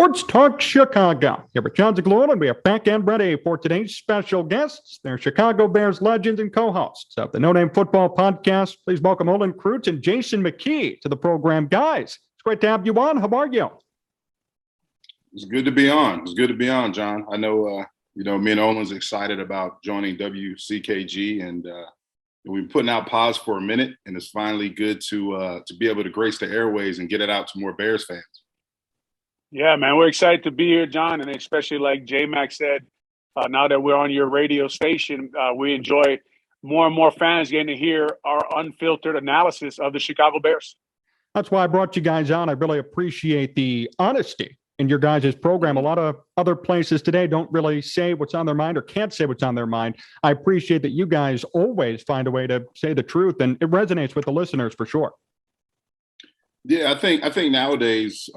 Sports Talk Chicago. Here with Jon Zaghloul, and we are back and ready for today's special guests. They're Chicago Bears legends and co-hosts of the No Name Football Podcast. Please welcome Olin Kreutz and Jason McKie to the program. Guys, it's great to have you on. How are you? It's good to be on. It's good to be on, John. I know, me and Olin's excited about joining WCKG, and we've been putting out pods for a minute, and it's finally good to be able to grace the airways and get it out to more Bears fans. Yeah, man, we're excited to be here, John, and especially like J-Mac said, now that we're on your radio station, we enjoy more and more fans getting to hear our unfiltered analysis of the Chicago Bears. That's why I brought you guys on. I really appreciate the honesty in your guys' program. A lot of other places today don't really say what's on their mind or can't say what's on their mind. I appreciate that you guys always find a way to say the truth, and it resonates with the listeners for sure. Yeah, I think nowadays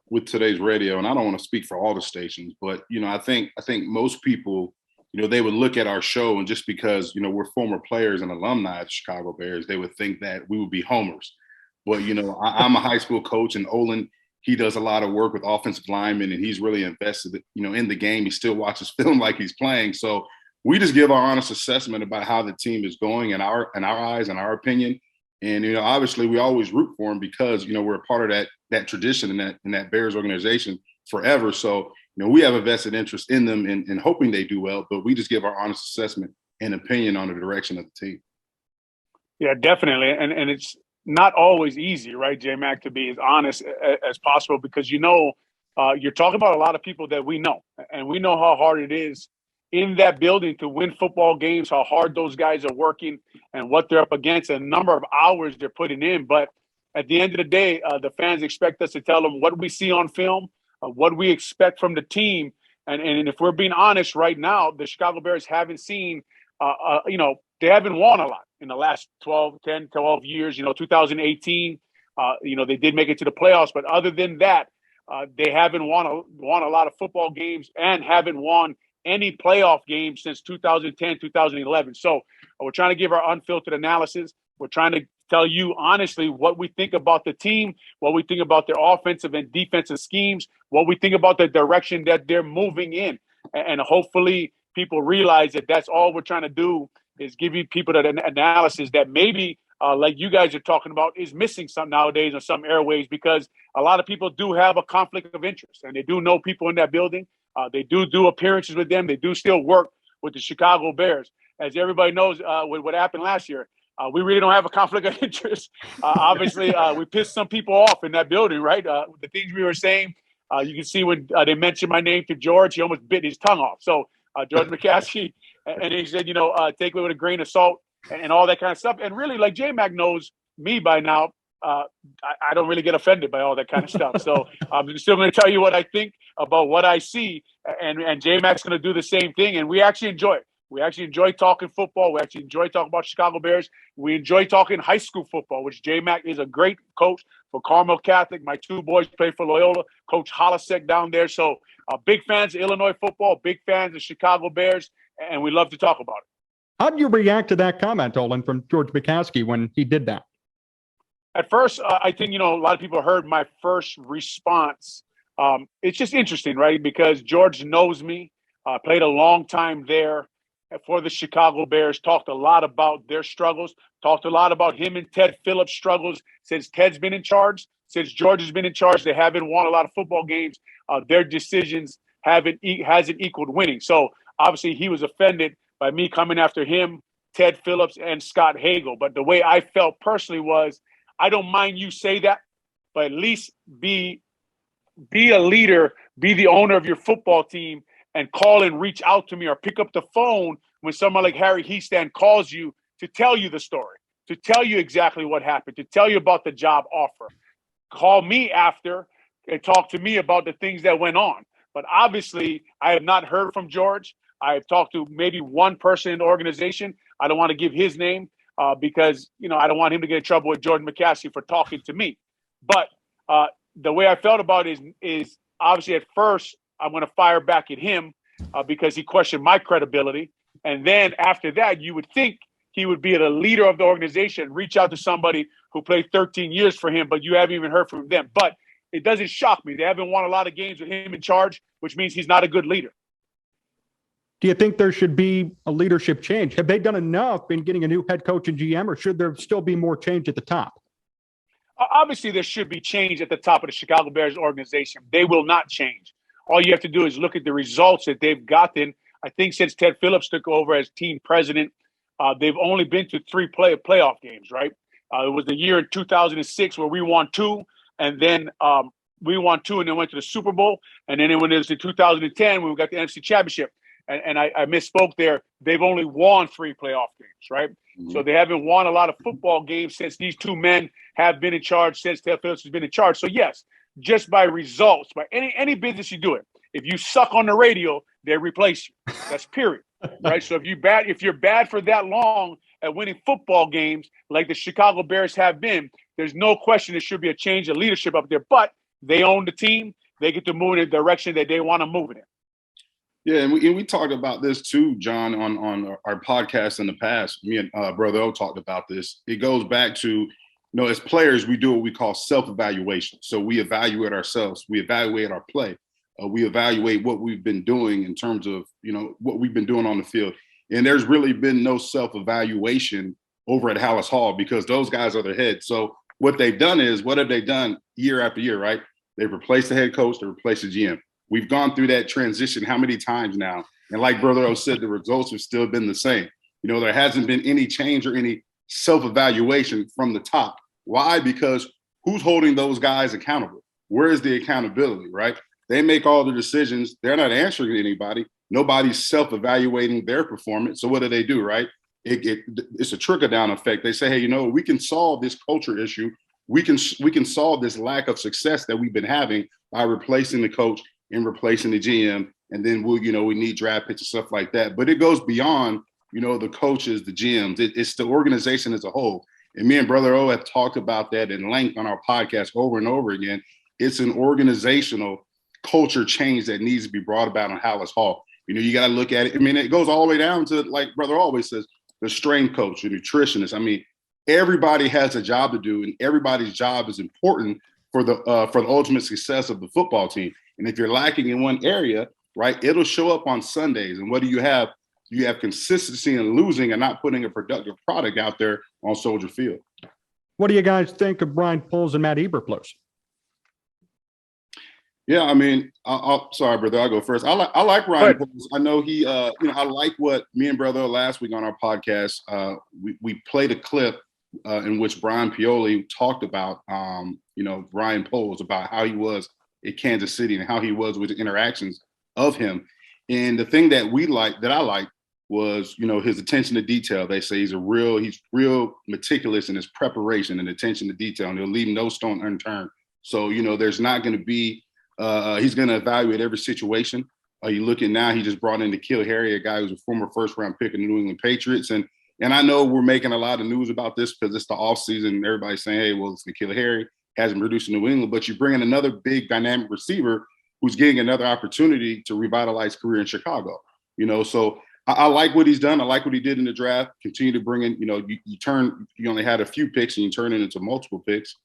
with today's radio, and I don't want to speak for all the stations, but I think most people, they would look at our show, and just because we're former players and alumni of the Chicago Bears, they would think that we would be homers. But I'm a high school coach, and Olin, he does a lot of work with offensive linemen, and he's really invested in the game. He still watches film like he's playing. So we just give our honest assessment about how the team is going in our eyes and our opinion. And, obviously we always root for them because, we're a part of that tradition in that Bears organization forever. So, we have a vested interest in them and hoping they do well, but we just give our honest assessment and opinion on the direction of the team. Yeah, definitely. And it's not always easy, right, J-Mac, to be as honest as possible because, you're talking about a lot of people that we know, and we know how hard it is in that building to win football games, how hard those guys are working and what they're up against, and the number of hours they're putting in. But at the end of the day, the fans expect us to tell them what we see on film, what we expect from the team. And if we're being honest right now, the Chicago Bears haven't seen, they haven't won a lot in the last 12 years. 2018, they did make it to the playoffs. But other than that, they haven't won a lot of football games and haven't won any playoff game since 2010, 2011. So we're trying to give our unfiltered analysis. We're trying to tell you honestly what we think about the team, what we think about their offensive and defensive schemes, what we think about the direction that they're moving in. And hopefully people realize that that's all we're trying to do is give you people that analysis that maybe like you guys are talking about is missing some nowadays on some airways, because a lot of people do have a conflict of interest and they do know people in that building. They do appearances with them. They do still work with the Chicago Bears. As everybody knows, with what happened last year, we really don't have a conflict of interest. Obviously, we pissed some people off in that building, right? The things we were saying, you can see when they mentioned my name to George, he almost bit his tongue off. So George McCaskey, and he said, take it with a grain of salt and all that kind of stuff. And really, like J-Mac knows me by now, I don't really get offended by all that kind of stuff. So I'm still going to tell you what I think about what I see, and J-Mac's going to do the same thing. And we actually enjoy it. We actually enjoy talking football. We actually enjoy talking about Chicago Bears. We enjoy talking high school football, which J-Mac is a great coach for Carmel Catholic. My two boys play for Loyola, Coach Holasek down there. So big fans of Illinois football, big fans of Chicago Bears, and we love to talk about it. How did you react to that comment, Olin, from George McCaskey when he did that? At first, I think, a lot of people heard my first response. It's just interesting, right? Because George knows me, played a long time there for the Chicago Bears, talked a lot about their struggles, talked a lot about him and Ted Phillips' struggles since Ted's been in charge, since George has been in charge. They haven't won a lot of football games. Their decisions hasn't equaled winning. So obviously he was offended by me coming after him, Ted Phillips, and Scott Hagel. But the way I felt personally was, I don't mind you say that, but at least be a leader, be the owner of your football team, and call and reach out to me or pick up the phone when someone like Harry Heastand calls you to tell you the story, to tell you exactly what happened, to tell you about the job offer. Call me after and talk to me about the things that went on. But obviously, I have not heard from George. I have talked to maybe one person in the organization. I don't want to give his name. Because, I don't want him to get in trouble with George McCaskey for talking to me. But the way I felt about it is obviously at first I'm going to fire back at him because he questioned my credibility. And then after that, you would think he would be the leader of the organization, reach out to somebody who played 13 years for him, but you haven't even heard from them. But it doesn't shock me. They haven't won a lot of games with him in charge, which means he's not a good leader. Do you think there should be a leadership change? Have they done enough in getting a new head coach and GM, or should there still be more change at the top? Obviously, there should be change at the top of the Chicago Bears organization. They will not change. All you have to do is look at the results that they've gotten. I think since Ted Phillips took over as team president, they've only been to 3 playoff games, right? It was the year in 2006 where we won 2, and then we won 2 and then went to the Super Bowl. And then when it was in 2010, when we got the NFC Championship. And I misspoke there. They've only won 3 playoff games, right? Mm-hmm. So they haven't won a lot of football games since these 2 men have been in charge, since Ted Phillips has been in charge. So, yes, just by results, by any business you do it, if you suck on the radio, they replace you. That's period, right? So if you're bad for that long at winning football games like the Chicago Bears have been, there's no question there should be a change of leadership up there. But they own the team. They get to move in the direction that they want to move it in. Yeah, and we talked about this too, John, on our podcast in the past. Me and Brother O talked about this. It goes back to, as players, we do what we call self-evaluation. So we evaluate ourselves. We evaluate our play. We evaluate what we've been doing in terms of, what we've been doing on the field. And there's really been no self-evaluation over at Hallis Hall because those guys are the head. So what they've done is, what have they done year after year, right? They've replaced the head coach, they replaced the GM. We've gone through that transition how many times now? And like Brother O said, the results have still been the same. There hasn't been any change or any self-evaluation from the top. Why? Because who's holding those guys accountable? Where is the accountability, right? They make all the decisions. They're not answering to anybody. Nobody's self-evaluating their performance. So what do, right? It's a trickle-down effect. They say, hey, we can solve this culture issue. We can solve this lack of success that we've been having by replacing the coach and replacing the GM, and then we need draft picks and stuff like that. But it goes beyond, the coaches, the GMs. It's the organization as a whole. And me and Brother O have talked about that in length on our podcast over and over again. It's an organizational culture change that needs to be brought about on Hallis Hall. You got to look at it. It goes all the way down to, like Brother always says, the strength coach, the nutritionist. Everybody has a job to do, and everybody's job is important for the ultimate success of the football team. And if you're lacking in one area, right, it'll show up on Sundays. And what do you have? You have consistency in losing and not putting a productive product out there on Soldier Field. What do you guys think of Brian Poles and Matt Eberflus? Yeah, I'll sorry, brother, I'll go first. I like Brian Poles. I know he, I like what me and Brother last week on our podcast, we played a clip in which Brian Pioli talked about, Brian Poles, about how he was at Kansas City and how he was with the interactions of him. And the thing that I liked was, his attention to detail. They say he's real meticulous in his preparation and attention to detail, and he'll leave no stone unturned. So, there's not going to be, he's going to evaluate every situation. You look at now, he just brought in N'Keal Harry, a guy who's a former first-round pick of the New England Patriots. And I know we're making a lot of news about this because it's the offseason and everybody's saying, hey, well, it's N'Keal Harry. Hasn't produced in New England, but you bring in another big dynamic receiver who's getting another opportunity to revitalize career in Chicago. So I like what he's done. I like what he did in the draft. Continue to bring in, you only had a few picks and you turn it into multiple picks.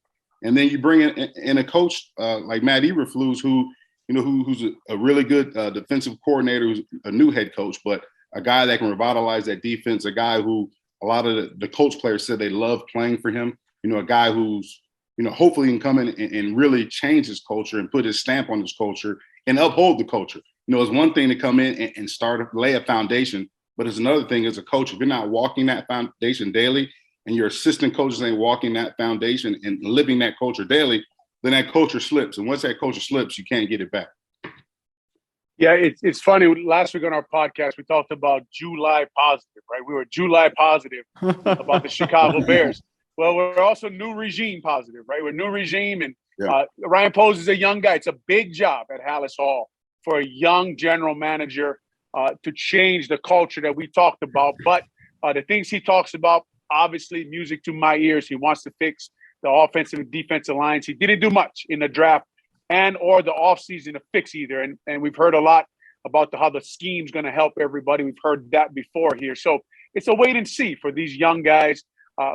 And then you bring in a coach like Matt Eberflus, who's a really good defensive coordinator, who's a new head coach, but a guy that can revitalize that defense, a guy who a lot of the coach players said they love playing for him, a guy who's, hopefully can come in and really change his culture and put his stamp on his culture and uphold the culture. It's one thing to come in and lay a foundation, but it's another thing as a coach, if you're not walking that foundation daily and your assistant coaches ain't walking that foundation and living that culture daily, then that culture slips. And once that culture slips, you can't get it back. Yeah, it's funny. Last week on our podcast, we talked about July positive, right? We were July positive about the Chicago Bears. Well, we're also new regime positive, right? We're new regime, and Ryan Poles is a young guy. It's a big job at Hallis Hall for a young general manager to change the culture that we talked about. But the things he talks about, obviously, music to my ears. He wants to fix the offensive and defensive lines. He didn't do much in the draft and or the offseason to fix either. And we've heard a lot about how the scheme's going to help everybody. We've heard that before here. So it's a wait and see for these young guys.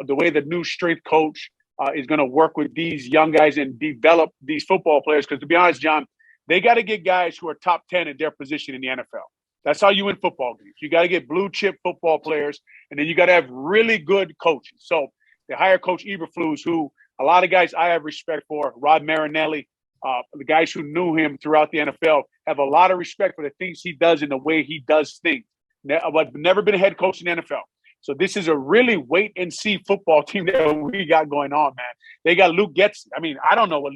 The way the new strength coach is going to work with these young guys and develop these football players. Because to be honest, John, they got to get guys who are top 10 in their position in the NFL. That's how you win football games. You got to get blue chip football players, and then you got to have really good coaches. So they hire Coach Eberflus, who a lot of guys I have respect for, Rod Marinelli, the guys who knew him throughout the NFL have a lot of respect for the things he does and the way he does things. But never been a head coach in the NFL. So this is a really wait-and-see football team that we got going on, man. They got Luke Getz. I mean, I don't know what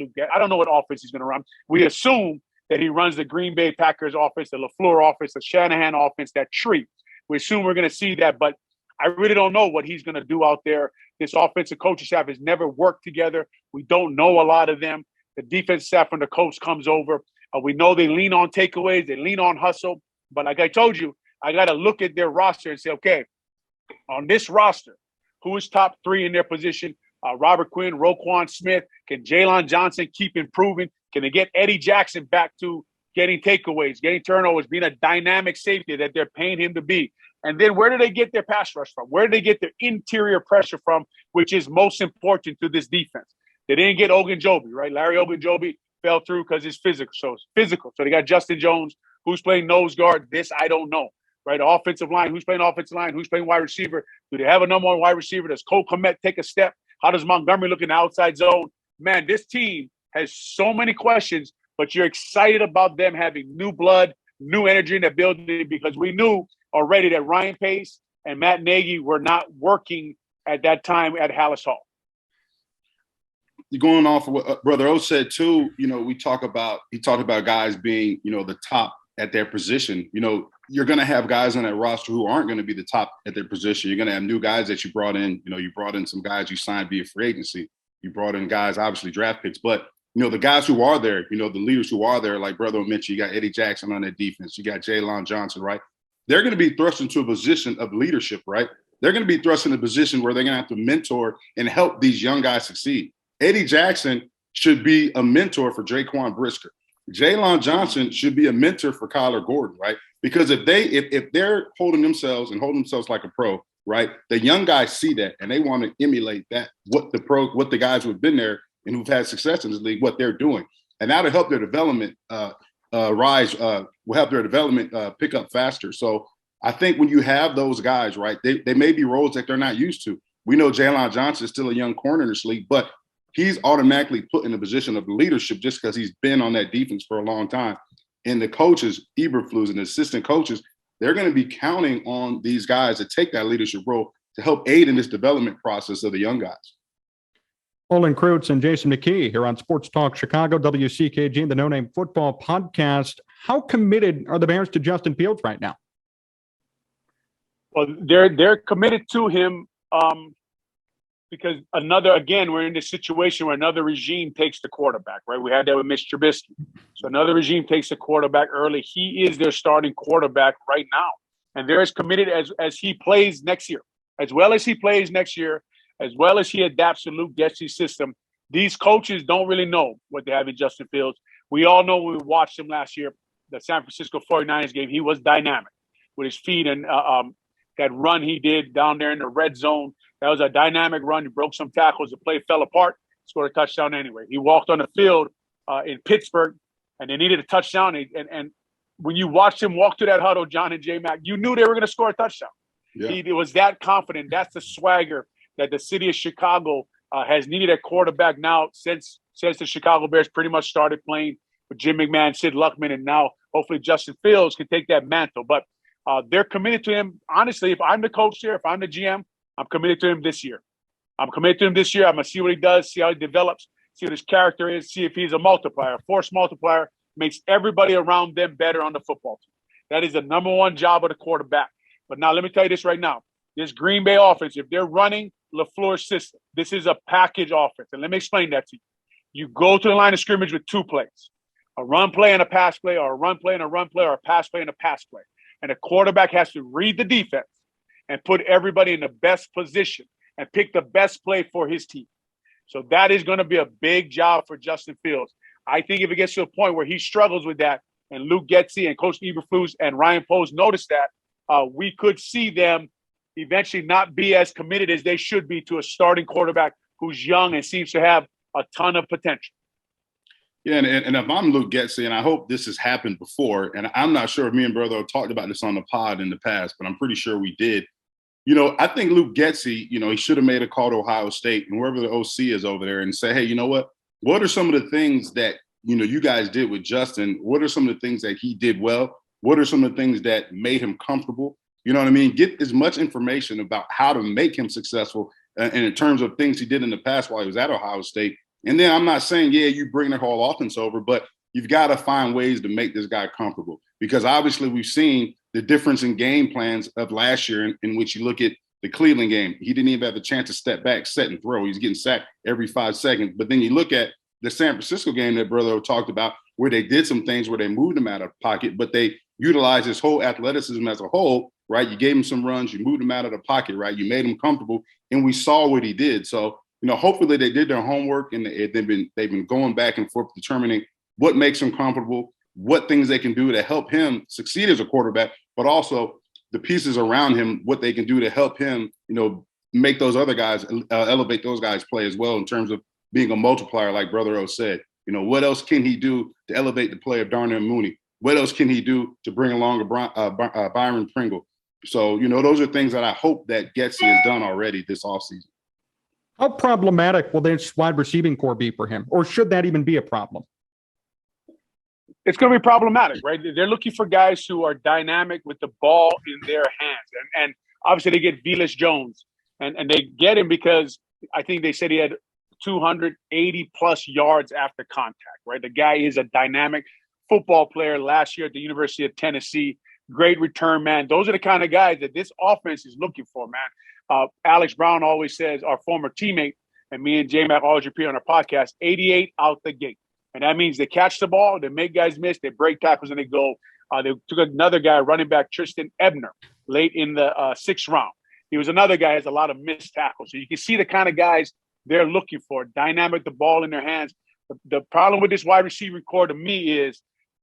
offense he's going to run. We assume that he runs the Green Bay Packers offense, the LaFleur offense, the Shanahan offense, that tree. We assume we're going to see that, but I really don't know what he's going to do out there. This offensive coaching staff has never worked together. We don't know a lot of them. The defense staff from the coach comes over. We know they lean on takeaways. They lean on hustle. But like I told you, I got to look at their roster and say, okay, on this roster, who is top three in their position? Robert Quinn, Roquan Smith. Can Jalen Johnson keep improving? Can they get Eddie Jackson back to getting takeaways, getting turnovers, being a dynamic safety that they're paying him to be? And then where do they get their pass rush from? Where do they get their interior pressure from, which is most important to this defense? They didn't get Ogunjobi, right? Larry Ogunjobi fell through because he's physical. So they got Justin Jones, who's playing nose guard. This I don't know, right? Offensive line, who's playing offensive line? Who's playing wide receiver? Do they have a number one wide receiver? Does Cole Kmet take a step? How does Montgomery look in the outside zone? Man, this team has so many questions, but you're excited about them having new blood, new energy in the building, because we knew already that Ryan Pace and Matt Nagy were not working at that time at Hallis Hall. Going off of what Brother O said too, he talked about guys being, the top at their position. You're going to have guys on that roster who aren't going to be the top at their position. You're going to have new guys that you brought in. You brought in some guys you signed via free agency. You brought in guys, obviously draft picks, but the guys who are there, the leaders who are there, like Brother O mentioned, you got Eddie Jackson on that defense. You got Jalen Johnson, right? They're going to be thrust into a position of leadership, right? They're going to be thrust in a position where they're going to have to mentor and help these young guys succeed. Eddie Jackson should be a mentor for Jaquan Brisker. Jalen Johnson should be a mentor for Kyler Gordon, right? Because if they're holding themselves like a pro, right? The young guys see that and they want to emulate that, what the guys who've been there and who've had success in this league, what they're doing. And that'll help their development will help their development pick up faster. So I think when you have those guys, right, they may be roles that they're not used to. We know Jalen Johnson is still a young corner in this league, but he's automatically put in a position of leadership just because he's been on that defense for a long time. And the coaches, Eberflus and the assistant coaches, they're going to be counting on these guys to take that leadership role to help aid in this development process of the young guys. Olin Kreutz and Jason McKie here on Sports Talk Chicago, WCKG, the No Name Football Podcast. How committed are the Bears to Justin Fields right now? Well, they're committed to him because we're in this situation where another regime takes the quarterback, right? We had that with Mitch Trubisky. So another regime takes the quarterback early. He is their starting quarterback right now. And they're as committed as he plays next year, as well as he adapts to Luke Getsy's system. These coaches don't really know what they have in Justin Fields. We all know when we watched him last year, the San Francisco 49ers game, he was dynamic with his feet and that run he did down there in the red zone. That was a dynamic run. He broke some tackles. The play fell apart, scored a touchdown anyway. He walked on the field in Pittsburgh, and they needed a touchdown. And when you watched him walk to that huddle, John and J-Mac, you knew they were going to score a touchdown. Yeah. He was that confident. That's the swagger that the city of Chicago has needed at quarterback now since the Chicago Bears pretty much started playing with Jim McMahon, Sid Luckman, and now hopefully Justin Fields can take that mantle. But they're committed to him. Honestly, if I'm the coach here, if I'm the GM, I'm committed to him this year. I'm going to see what he does, see how he develops, see what his character is, see if he's a multiplier. A force multiplier makes everybody around them better on the football team. That is the number one job of the quarterback. But now let me tell you this right now. This Green Bay offense, if they're running LaFleur's system, this is a package offense. And let me explain that to you. You go to the line of scrimmage with two plays, a run play and a pass play, or a run play and a run play, or a pass play and a pass play. And the quarterback has to read the defense and put everybody in the best position and pick the best play for his team. So that is going to be a big job for Justin Fields. I think if it gets to a point where he struggles with that, and Luke Getsy and Coach Eberflus and Ryan Poles notice that, we could see them eventually not be as committed as they should be to a starting quarterback who's young and seems to have a ton of potential. Yeah, and if I'm Luke Getsy, and I hope this has happened before, and I'm not sure if me and Brother talked about this on the pod in the past, but I'm pretty sure we did. I think Luke Getsy, he should have made a call to Ohio State and wherever the OC is over there and say, hey, you know what? What are some of the things that, you guys did with Justin? What are some of the things that he did well? What are some of the things that made him comfortable? You know what I mean? Get as much information about how to make him successful and in terms of things he did in the past while he was at Ohio State. And then I'm not saying, you bring the whole offense over, but you've got to find ways to make this guy comfortable because obviously we've seen the difference in game plans of last year in which you look at the Cleveland game. He didn't even have a chance to step back, set and throw. He's getting sacked every 5 seconds. But then you look at the San Francisco game that Brother talked about where they did some things where they moved him out of pocket, but they utilized his whole athleticism as a whole, right? You gave him some runs, you moved him out of the pocket, right? You made him comfortable, and we saw what he did. So, hopefully they did their homework and they've been going back and forth determining what makes him comfortable, what things they can do to help him succeed as a quarterback, but also the pieces around him, what they can do to help him, make those other guys, elevate those guys' play as well in terms of being a multiplier, like Brother O said. What else can he do to elevate the play of Darnell Mooney? What else can he do to bring along a Byron Pringle? So, those are things that I hope that Getsy has done already this offseason. How problematic will this wide receiving core be for him? Or should that even be a problem? It's going to be problematic, right? They're looking for guys who are dynamic with the ball in their hands. And obviously they get Velus Jones. And they get him because I think they said he had 280-plus yards after contact, right? The guy is a dynamic football player last year at the University of Tennessee. Great return man. Those are the kind of guys that this offense is looking for, man. Alex Brown always says, our former teammate, and me and J-Mac always repeat on our podcast, 88 out the gate. And that means they catch the ball, they make guys miss, they break tackles, and they go. They took another guy, running back Tristan Ebner, late in the 6th round. He was another guy who has a lot of missed tackles. So you can see the kind of guys they're looking for, dynamic, the ball in their hands. The problem with this wide receiving core to me is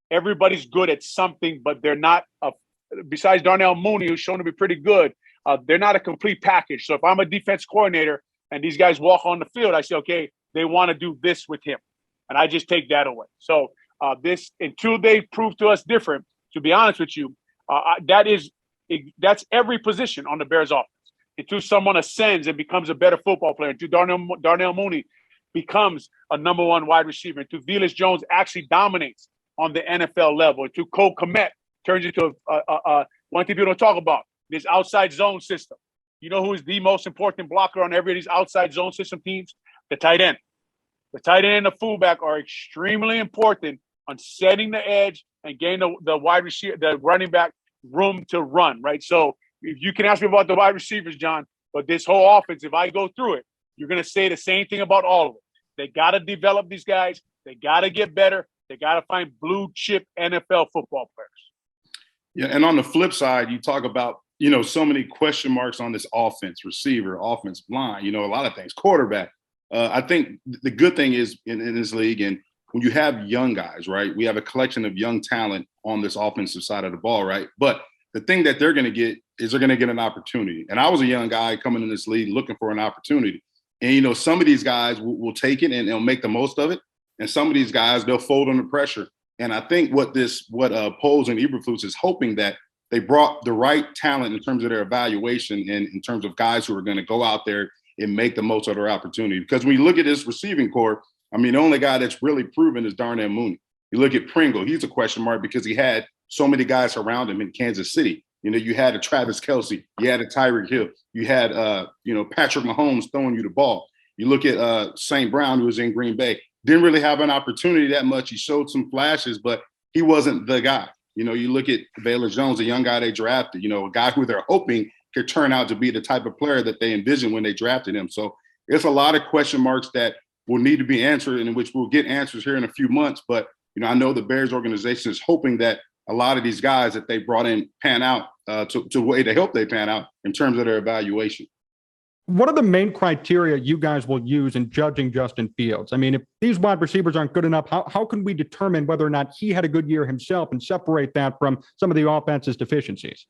everybody's good at something, but they're not, besides Darnell Mooney, who's shown to be pretty good, they're not a complete package. So if I'm a defense coordinator and these guys walk on the field, I say, okay, they want to do this with him. And I just take that away. So this, until they prove to us different, to be honest with you, that's every position on the Bears offense. Until someone ascends and becomes a better football player, until Darnell Mooney becomes a number 1 wide receiver, until Velus Jones actually dominates on the NFL level, until Cole Kmet turns into one thing people don't talk about, this outside zone system. You know who is the most important blocker on every of these outside zone system teams? The tight end. The tight end and the fullback are extremely important on setting the edge and getting the wide receiver, the running back room to run, right? So if you can ask me about the wide receivers, John, but this whole offense, if I go through it, you're going to say the same thing about all of them. They got to develop these guys. They got to get better. They got to find blue chip NFL football players. Yeah, and on the flip side, you talk about, so many question marks on this offense, receiver, offensive line, a lot of things, quarterback. I think the good thing is in this league, and when you have young guys, right, we have a collection of young talent on this offensive side of the ball, right? But the thing that they're going to get is they're going to get an opportunity. And I was a young guy coming in this league looking for an opportunity. And, some of these guys will take it and they'll make the most of it. And some of these guys, they'll fold under pressure. And I think what Poles and Eberflus is hoping that they brought the right talent in terms of their evaluation and in terms of guys who are going to go out there and make the most of their opportunity. Because when you look at this receiving core, the only guy that's really proven is Darnell Mooney. You look at Pringle, he's a question mark because he had so many guys around him in Kansas City. You had a Travis Kelce, you had a Tyreek Hill, you had, Patrick Mahomes throwing you the ball. You look at St. Brown, who was in Green Bay, didn't really have an opportunity that much. He showed some flashes, but he wasn't the guy. You look at Velus Jones, a young guy they drafted, a guy who they're hoping could turn out to be the type of player that they envisioned when they drafted him. So it's a lot of question marks that will need to be answered, and in which we'll get answers here in a few months. But, I know the Bears organization is hoping that a lot of these guys that they brought in pan out to the way they hope they pan out in terms of their evaluation. What are the main criteria you guys will use in judging Justin Fields? If these wide receivers aren't good enough, how can we determine whether or not he had a good year himself and separate that from some of the offense's deficiencies?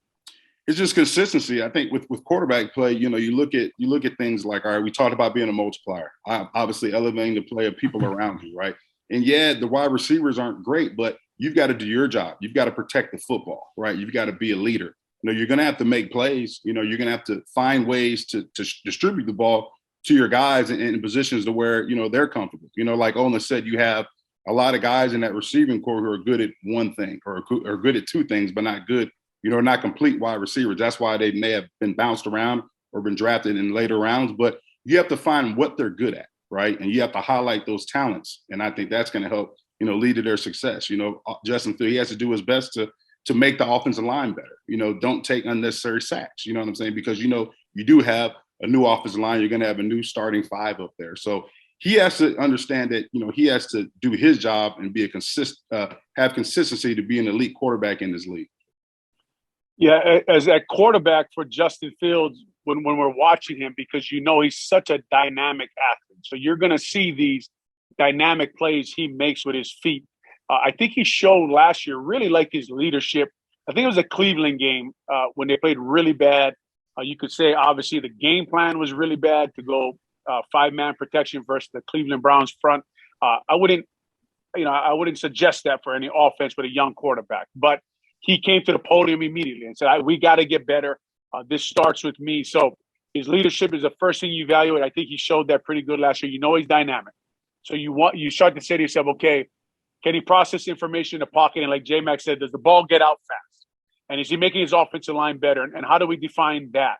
It's just consistency. I think with quarterback play, you look at things like, all right, we talked about being a multiplier, obviously elevating the play of people around you, right? And yeah, the wide receivers aren't great, but you've got to do your job. You've got to protect the football, right? You've got to be a leader. You're going to have to make plays. You're going to have to find ways to distribute the ball to your guys in positions to where, they're comfortable. Like Olin said, you have a lot of guys in that receiving core who are good at one thing or good at two things, but not good, not complete wide receivers. That's why they may have been bounced around or been drafted in later rounds. But you have to find what they're good at, right? And you have to highlight those talents. And I think that's going to help, lead to their success. Justin Fields, he has to do his best to make the offensive line better. Don't take unnecessary sacks. You know what I'm saying? Because, you do have a new offensive line. You're going to have a new starting five up there. So he has to understand that, he has to do his job and be have consistency to be an elite quarterback in this league. Yeah, as a quarterback for Justin Fields, when we're watching him, because he's such a dynamic athlete. So you're going to see these dynamic plays he makes with his feet. I think he showed last year really like his leadership. I think it was a Cleveland game when they played really bad. You could say, obviously, the game plan was really bad to go five-man protection versus the Cleveland Browns front. I wouldn't suggest that for any offense with a young quarterback. But he came to the podium immediately and said, we got to get better. This starts with me. So his leadership is the first thing you evaluate. I think he showed that pretty good last year. He's dynamic. So you start to say to yourself, okay, can he process information in the pocket? And like J-Mac said, does the ball get out fast? And is he making his offensive line better? And how do we define that?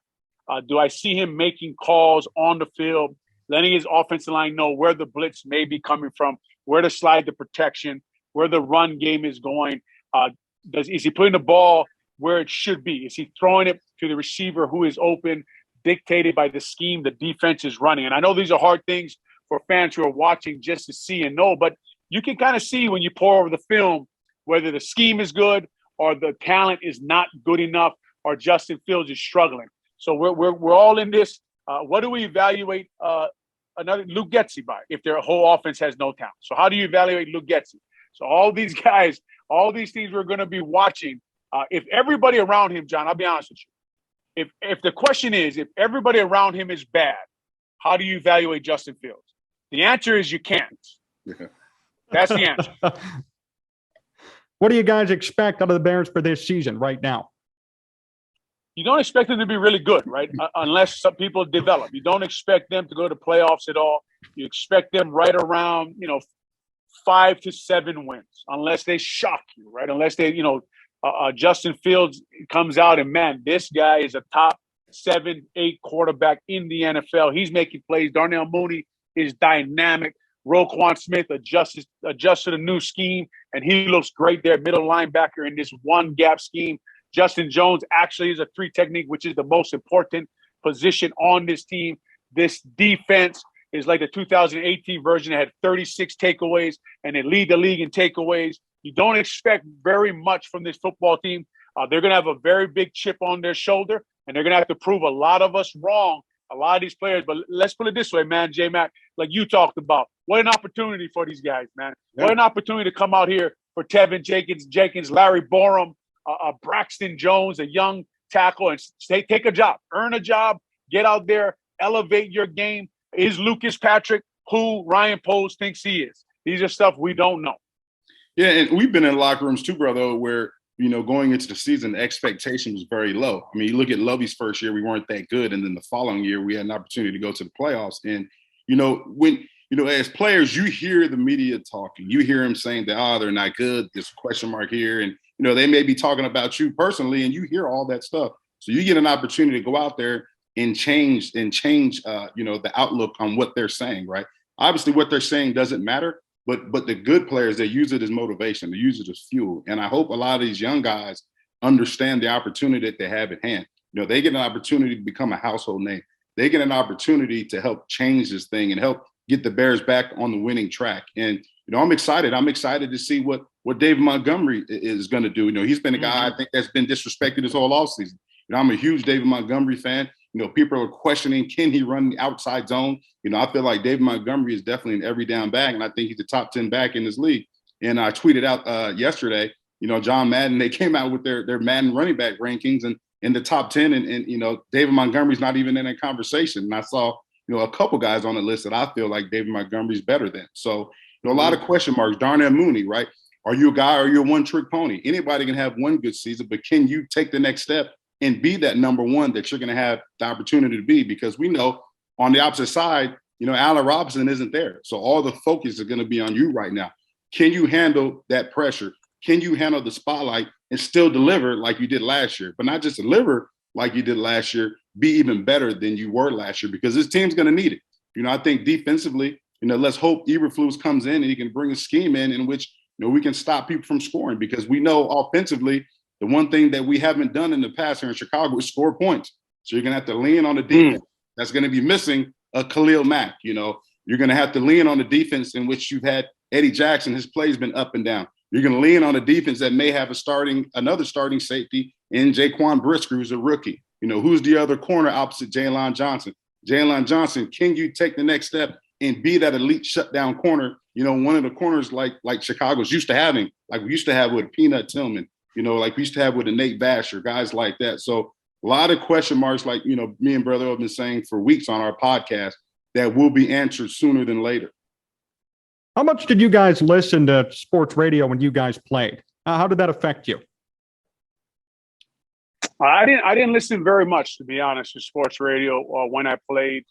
Do I see him making calls on the field, letting his offensive line know where the blitz may be coming from, where to slide the protection, where the run game is going? Is he putting the ball where it should be? Is he throwing it to the receiver who is open, dictated by the scheme the defense is running? And I know these are hard things for fans who are watching just to see and know, but you can kind of see when you pour over the film whether the scheme is good or the talent is not good enough or Justin Fields is struggling. So we're all in this. What do we evaluate another Luke Getsy by if their whole offense has no talent? So how do you evaluate Luke Getsy? So all these guys, all these things we're going to be watching. If everybody around him, John, I'll be honest with you. If the question is, if everybody around him is bad, how do you evaluate Justin Fields? The answer is you can't. Yeah. That's the answer. What do you guys expect out of the Bears for this season right now? You don't expect them to be really good, right? Unless some people develop. You don't expect them to go to playoffs at all. You expect them right around, 5 to 7 wins, unless they shock you, right? Unless they, Justin Fields comes out and, man, this guy is a top 7, 8 quarterback in the NFL. He's making plays. Darnell Mooney is dynamic. Roquan Smith adjusts to the new scheme, and he looks great there, middle linebacker in this one-gap scheme. Justin Jones actually is a 3 technique, which is the most important position on this team. This defense is like the 2018 version that had 36 takeaways, and they lead the league in takeaways. You don't expect very much from this football team. They're going to have a very big chip on their shoulder, and they're going to have to prove a lot of us wrong, a lot of these players. But let's put it this way, man, J-Mac, like you talked about. What an opportunity for these guys, man. Yeah. What an opportunity to come out here for Tevin Jenkins, Larry Borum, Braxton Jones, a young tackle, and take a job, earn a job, get out there, elevate your game. Is Lucas Patrick who Ryan Poles thinks he is? These are stuff we don't know. Yeah, and we've been in locker rooms too, brother, where, going into the season, the expectation was very low. I mean, you look at Lovey's first year, we weren't that good. And then the following year, we had an opportunity to go to the playoffs. And, when as players, you hear the media talking. You hear them saying that, they're not good. There's a question mark here. And, they may be talking about you personally, and you hear all that stuff. So you get an opportunity to go out there and change, the outlook on what they're saying, right? Obviously, what they're saying doesn't matter, but the good players, they use it as motivation, they use it as fuel. And I hope a lot of these young guys understand the opportunity that they have at hand. They get an opportunity to become a household name. They get an opportunity to help change this thing and help get the Bears back on the winning track. And, I'm excited. I'm excited to see what David Montgomery is going to do. He's been a guy I think that's been disrespected this whole offseason. I'm a huge David Montgomery fan. People are questioning, can he run the outside zone? I feel like David Montgomery is definitely an every down back, and I think he's a top 10 back in this league. And I tweeted out yesterday, John Madden, they came out with their Madden running back rankings, and in the top 10, and David Montgomery's not even in that conversation. And I saw a couple guys on the list that I feel like David Montgomery's better than. So a lot of question marks. Darnell Mooney, right? Are you a guy or are you a one-trick pony? Anybody can have one good season, but can you take the next step and be that number one that you're going to have the opportunity to be? Because we know on the opposite side, Allen Robinson isn't there. So all the focus is going to be on you right now. Can you handle that pressure? Can you handle the spotlight and still deliver like you did last year? But not just deliver like you did last year, be even better than you were last year, because this team's going to need it. I think defensively, let's hope Eberflus comes in and he can bring a scheme in which we can stop people from scoring, because we know offensively, the one thing that we haven't done in the past here in Chicago is score points. So you're going to have to lean on the defense. That's going to be missing a Khalil Mack. You're going to have to lean on the defense in which you've had Eddie Jackson. His play's been up and down. You're going to lean on a defense that may have another starting safety in Jaquan Brisker, who's a rookie. Who's the other corner opposite Jaylon Johnson? Jaylon Johnson, can you take the next step and be that elite shutdown corner? One of the corners like Chicago's used to having, like we used to have with Peanut Tillman, like we used to have with a Nate Basher, guys like that. So a lot of question marks, like, me and Brother have been saying for weeks on our podcast, that will be answered sooner than later. How much did you guys listen to sports radio when you guys played? How did that affect you? I didn't listen very much, to be honest, to sports radio when I played.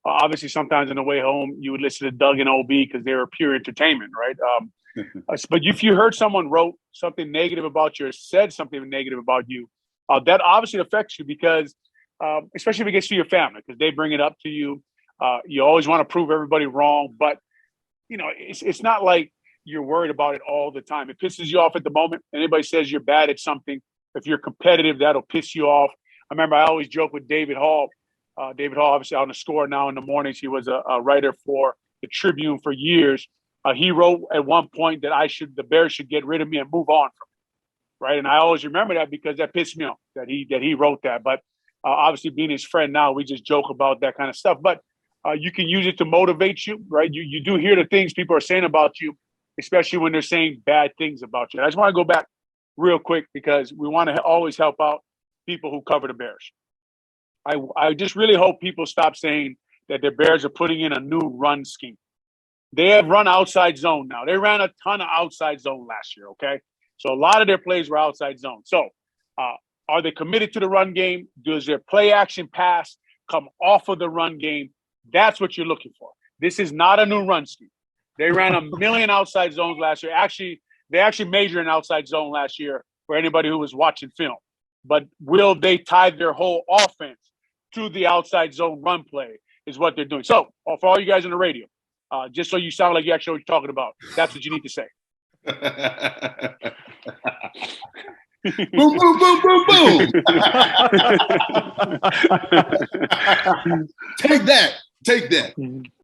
Obviously, sometimes on the way home, you would listen to Doug and OB because they were pure entertainment, right? But if you heard someone wrote something negative about you or said something negative about you, that obviously affects you, because especially if it gets to your family, because they bring it up to you. You always want to prove everybody wrong, but it's not like you're worried about it all the time. It pisses you off at the moment. Anybody says you're bad at something, if you're competitive, that'll piss you off. I remember I always joke with David Hall. David Hall, obviously on the Score now in the mornings. He was a writer for the Tribune for years. He wrote at one point that the Bears should get rid of me and move on from me, right? And I always remember that because that pissed me off that he wrote that. But obviously, being his friend now, we just joke about that kind of stuff. But you can use it to motivate you, right? You do hear the things people are saying about you, especially when they're saying bad things about you. And I just want to go back real quick, because we want to always help out people who cover the Bears. I just really hope people stop saying that the Bears are putting in a new run scheme. They have run outside zone now. They ran a ton of outside zone last year, okay? So a lot of their plays were outside zone. So are they committed to the run game? Does their play action pass come off of the run game? That's what you're looking for. This is not a new run scheme. They ran a million outside zones last year. They actually measured an outside zone last year for anybody who was watching film. But will they tie their whole offense to the outside zone run play is what they're doing. So for all you guys on the radio, just so you sound like you actually know what you're talking about, that's what you need to say. Boom, boom, boom, boom, boom. Take that.